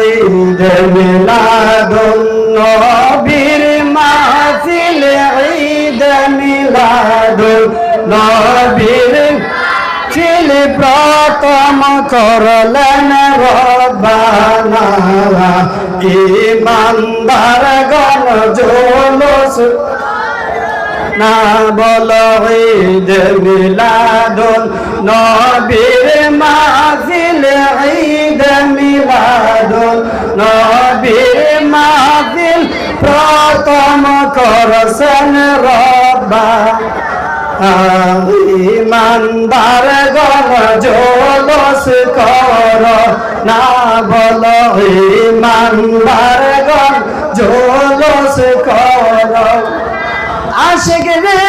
ঈদ মিলাদুন নবীর মাহফিল ঈদ মিলাদুন নবীর ছিল প্রথম করলেন রব্বানা ইমানদার গণ জুলুস না বলো ঈদ মিলাদুন নবীর মাহফিল ঈদ মিলাদুন নবীর মাহফিল প্রথম করছেন রব্বানা ইমানদার গণ জুলুস কর না বলো ইমানদার গণ জুলুস কর আশিক রে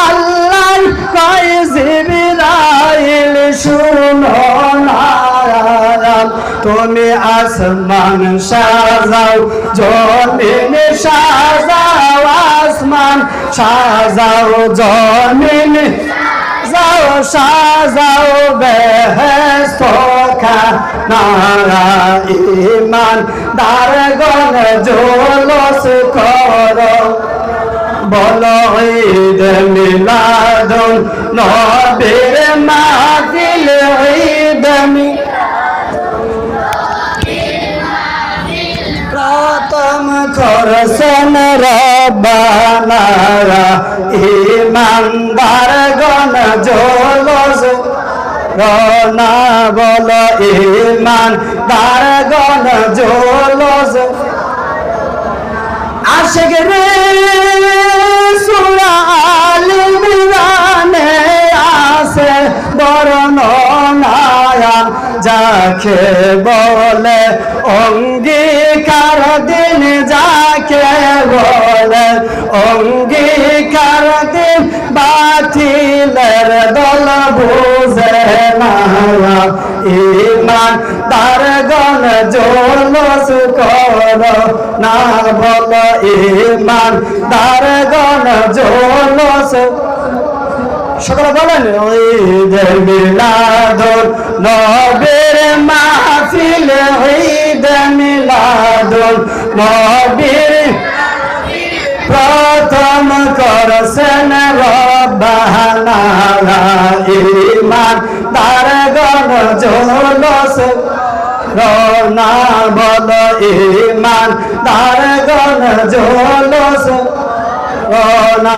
আল্লাহ কয় জিবরাইল শুনো না তুমি আসমান সাজাও জমিন সাজাও আসমান সাজাও জমিন যাও সাজাও বেহেশত খানা ঈমান দারগণ জুলুস করো বলো ঈদ মিলাদুন নবীর মাহফিল ঈদ প্রথম করছেন রব্বানা ইমানদার গণ জুলুস রনা বলো ইমানদার গণ জুলুস আশিক রে সূরা আল ইমরানে আছে বর্ণনা যাকে বলে অঙ্গীকার দিন যাকে বলে অঙ্গীকার দিন বাতিলের দল বুঝে না ঈমান তার গণ জুলুস করো না বলো ঈমান তার গণ জুলুস সকলে বলেন ঈদ মিলাদুন নবীর মাহফিল ঈদ মিলাদুন নবীর প্রথম করছেন রব্বানা ঈমান তার গণ জুলুস রনা বলো ঈমান তার গণ জুলুস রনা